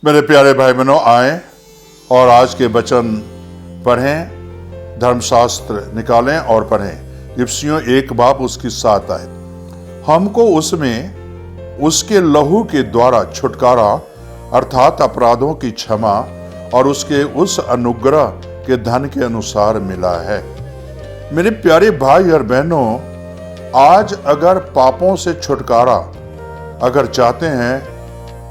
मेरे प्यारे भाई बहनों, आए और आज के वचन पढ़ें, धर्मशास्त्र निकालें और पढ़ें। इफिसियों 1 उसकी 7 आयत। हमको उसमें उसके लहू के द्वारा छुटकारा अर्थात अपराधों की क्षमा और उसके उस अनुग्रह के धन के अनुसार मिला है। मेरे प्यारे भाई और बहनों, आज अगर पापों से छुटकारा अगर चाहते हैं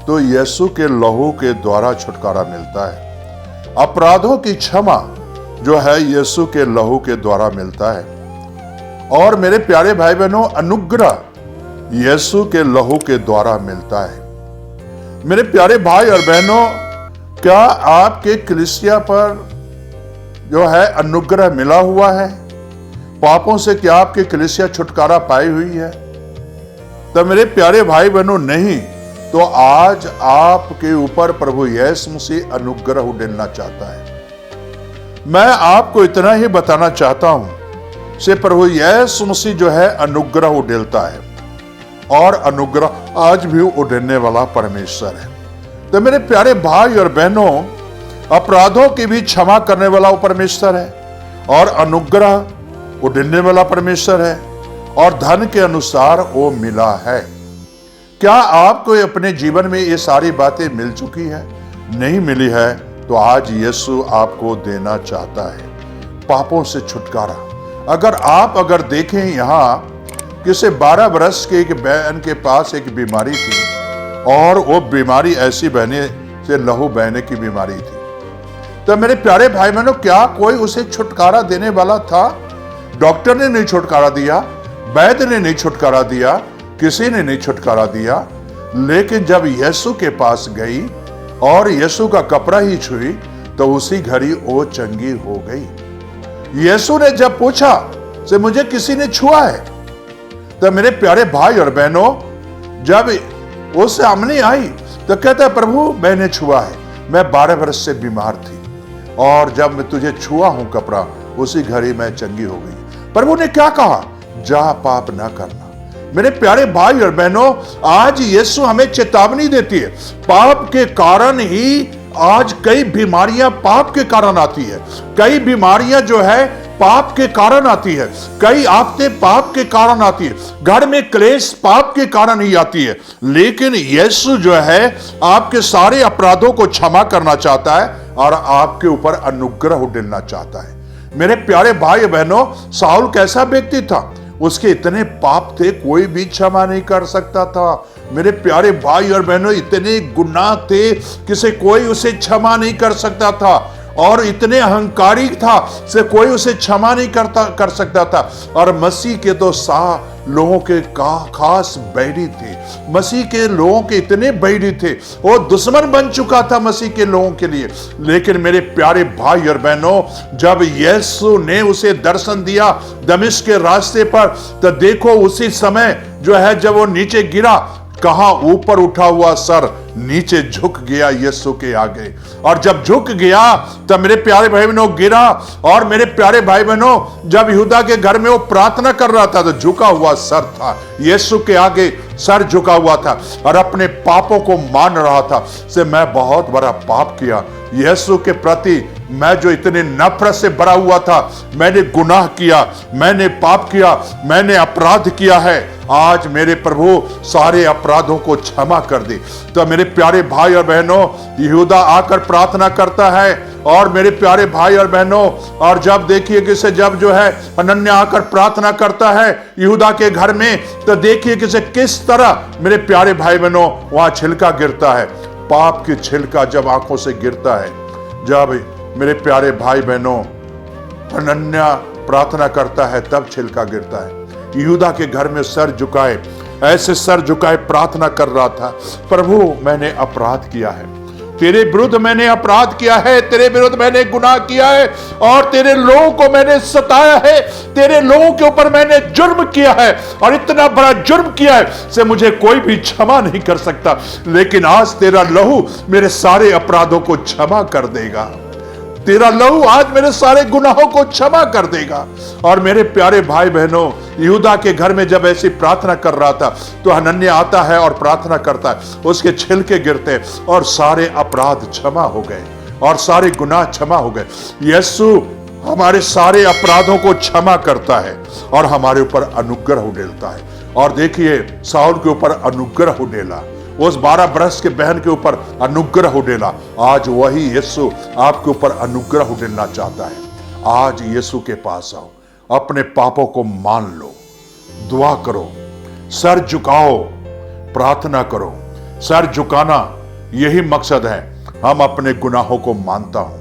तो यीशु के लहू के द्वारा छुटकारा मिलता है। अपराधों की क्षमा जो है यीशु के लहू के द्वारा मिलता है। और मेरे प्यारे भाई बहनों, अनुग्रह यीशु के लहू के द्वारा मिलता है। मेरे प्यारे भाई और बहनों, क्या आपके कलीसिया पर जो है अनुग्रह मिला हुआ है? पापों से क्या आपकी कलीसिया छुटकारा पाई हुई है? तो मेरे प्यारे भाई बहनों, नहीं तो आज आपके ऊपर प्रभु यीशु मसीह अनुग्रह उड़ेलना चाहता है। मैं आपको इतना ही बताना चाहता हूं से प्रभु यीशु मसीह जो है अनुग्रह उड़ेलता है और अनुग्रह आज भी उड़ेलने वाला परमेश्वर है। तो मेरे प्यारे भाई और बहनों, अपराधों की भी क्षमा करने वाला वो परमेश्वर है और अनुग्रह उड़ेलने वाला परमेश्वर है और धन के अनुसार वो मिला है। क्या आपको अपने जीवन में ये सारी बातें मिल चुकी है? नहीं मिली है तो आज यीशु आपको देना चाहता है पापों से छुटकारा। अगर देखें, यहाँ किसी 12 वर्ष के एक बहन के पास एक बीमारी थी और वो बीमारी ऐसी बहने से लहू बहने की बीमारी थी। तो मेरे प्यारे भाई बहनों, क्या कोई उसे छुटकारा देने वाला था? डॉक्टर ने नहीं छुटकारा दिया, वैद्य ने नहीं छुटकारा दिया, किसी ने नहीं छुटकारा दिया। लेकिन जब यीशु के पास गई और यीशु का कपड़ा ही छुई तो उसी घड़ी वो चंगी हो गई। यीशु ने जब पूछा से मुझे किसी ने छुआ है, तो मेरे प्यारे भाई और बहनों, जब वो सामने आई तो कहता है प्रभु मैंने छुआ है, मैं 12 वर्ष से बीमार थी और जब मैं तुझे छुआ हूं कपड़ा, उसी घड़ी मैं चंगी हो गई। प्रभु ने क्या कहा? जा पाप ना करना। मेरे प्यारे भाई और बहनों, आज यीशु हमें चेतावनी देती है। पाप के कारण ही आज कई बीमारियां पाप के कारण आती है, कई बीमारियां जो है पाप के कारण आती है, कई आफतें पाप के कारण आती है, घर में क्लेश पाप के कारण ही आती है। लेकिन यीशु जो है आपके सारे अपराधों को क्षमा करना चाहता है और आपके ऊपर अनुग्रह उड़ेलना चाहता है। मेरे प्यारे भाई बहनों, साउल कैसा व्यक्ति था? उसके इतने पाप थे, कोई भी क्षमा नहीं कर सकता था। मेरे प्यारे भाई और बहनों, इतने गुनाह थे कि कोई उसे क्षमा नहीं कर सकता था और इतने अहंकारी था से कोई उसे क्षमा नहीं कर सकता था। और मसीह के तो लोगों के खास बैरी थे, मसीह के लोगों के इतने बैरी थे, वो दुश्मन बन चुका था मसीह के लोगों के लिए। लेकिन मेरे प्यारे भाई और बहनों, जब यीशु ने उसे दर्शन दिया दमिश्क के रास्ते पर, तो देखो उसी समय जो है जब वो नीचे गिरा, कहां ऊपर उठा हुआ सर नीचे झुक गया यीशु के आगे। और जब झुक गया तब मेरे प्यारे भाई बहनों गिरा। और मेरे प्यारे भाई बहनों, जब यहूदा के घर में वो प्रार्थना कर रहा था तो झुका हुआ सर था यीशु के आगे, सर झुका हुआ था और अपने पापों को मान रहा था से मैं बहुत बड़ा पाप किया यीशु के प्रति। मैं जो इतने नफरत से भरा हुआ था, मैंने गुनाह किया, मैंने पाप किया, मैंने अपराध किया है। आज मेरे प्रभु सारे अपराधों को क्षमा कर दे। तो मेरे प्यारे भाई और बहनों, यहूदा आकर प्रार्थना करता है और मेरे प्यारे भाई और बहनों, और जब देखिए कि जब जो है हनन्याह आकर प्रार्थना करता है यहूदा के घर में, तो देखिए कि किस तरह मेरे प्यारे भाई बहनों वहां छिलका गिरता है। पाप की छिलका जब आंखों से गिरता है, जब मेरे प्यारे भाई बहनों हनन्याह प्रार्थना करता है तब छिलका गिरता है। यहूदा के घर में सर झुकाए, ऐसे सर झुकाए प्रार्थना कर रहा था, प्रभु मैंने अपराध किया है, तेरे विरुद्ध मैंने अपराध किया है, तेरे विरुद्ध मैंने गुनाह किया है और तेरे लोगों को मैंने सताया है, तेरे लोगों के ऊपर मैंने जुर्म किया है और इतना बड़ा जुर्म किया है से मुझे कोई भी क्षमा नहीं कर सकता। लेकिन आज तेरा लहू मेरे सारे अपराधों को क्षमा कर देगा। तेरा लहू आज मेरे सारे गुनाहों को क्षमा कर देगा। और मेरे प्यारे भाई बहनों, यहूदा के घर में जब ऐसी प्रार्थना कर रहा था तो हनन्याह आता है और प्रार्थना करता है, उसके छिलके गिरते और सारे अपराध क्षमा हो गए और सारे गुनाह क्षमा हो गए। यीशु हमारे सारे अपराधों को क्षमा करता है और हमारे ऊपर अनुग्रह उड़ेलता है। और देखिए, साउल के ऊपर अनुग्रह उड़ेला, उस 12 बरस के बहन के ऊपर अनुग्रह उड़ेला। आज वही यीशु आपके ऊपर अनुग्रह उड़ेलना चाहता है। आज यीशु के पास आओ, अपने पापों को मान लो, दुआ करो, सर झुकाओ, प्रार्थना करो। सर झुकाना यही मकसद है, हम अपने गुनाहों को मानता हूं,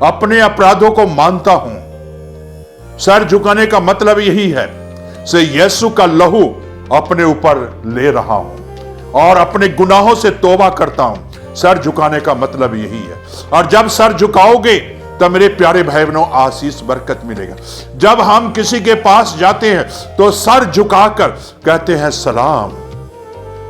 अपने अपराधों को मानता हूं। सर झुकाने का मतलब यही है से यीशु का लहू अपने ऊपर ले रहा हूं और अपने गुनाहों से तौबा करता हूं। सर झुकाने का मतलब यही है। और जब सर झुकाओगे तब मेरे प्यारे भाई बहनों, आशीष बरकत मिलेगा। जब हम किसी के पास जाते हैं तो सर झुकाकर कहते हैं सलाम।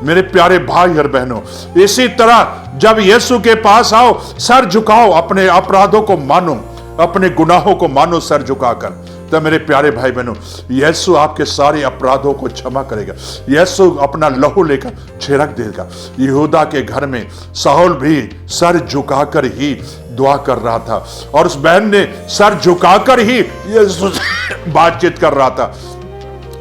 मेरे प्यारे भाई और बहनों, इसी तरह जब यीशु के पास आओ, सर झुकाओ, अपने अपराधों को मानो, अपने गुनाहों को मानो सर झुकाकर। तब मेरे प्यारे भाई बहनों, यीशु आपके सारे अपराधों को क्षमा करेगा। यीशु अपना लहू लेकर छिड़क देगा। यहूदा के घर में साउल भी सर झुकाकर ही दुआ कर रहा था और उस बहन ने सर झुकाकर ही यीशु से बातचीत कर रहा था।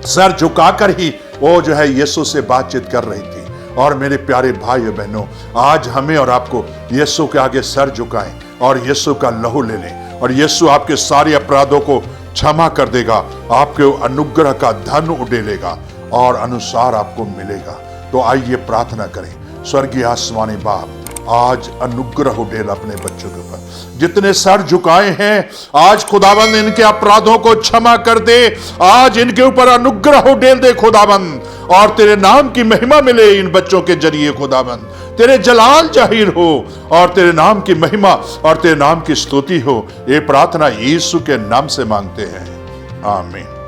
सर झुकाकर ही वो जो है यीशु से बातचीत कर रही थी। और मेरे प्यारे भाई और बहनों, आज हमें और आपको यीशु के आगे सर झुकाएं और यीशु का लहू ले लें और यीशु आपके सारे अपराधों को क्षमा कर देगा, आपके अनुग्रह का धन उड़ेलेगा और अनुसार आपको मिलेगा। तो आइए प्रार्थना करें। स्वर्गीय आसमानी बाप, आज अनुग्रह उड़ेल अपने बच्चों के ऊपर। जितने सर झुकाए हैं, आज खुदाबंद इनके अपराधों को क्षमा कर दे। आज इनके ऊपर अनुग्रह उड़ेल दे खुदाबंद, और तेरे नाम की महिमा मिले इन बच्चों के जरिए खुदाबंद। तेरे जलाल जाहिर हो और तेरे नाम की महिमा और तेरे नाम की स्तुति हो। ये प्रार्थना यीशु के नाम से मांगते हैं, आमीन।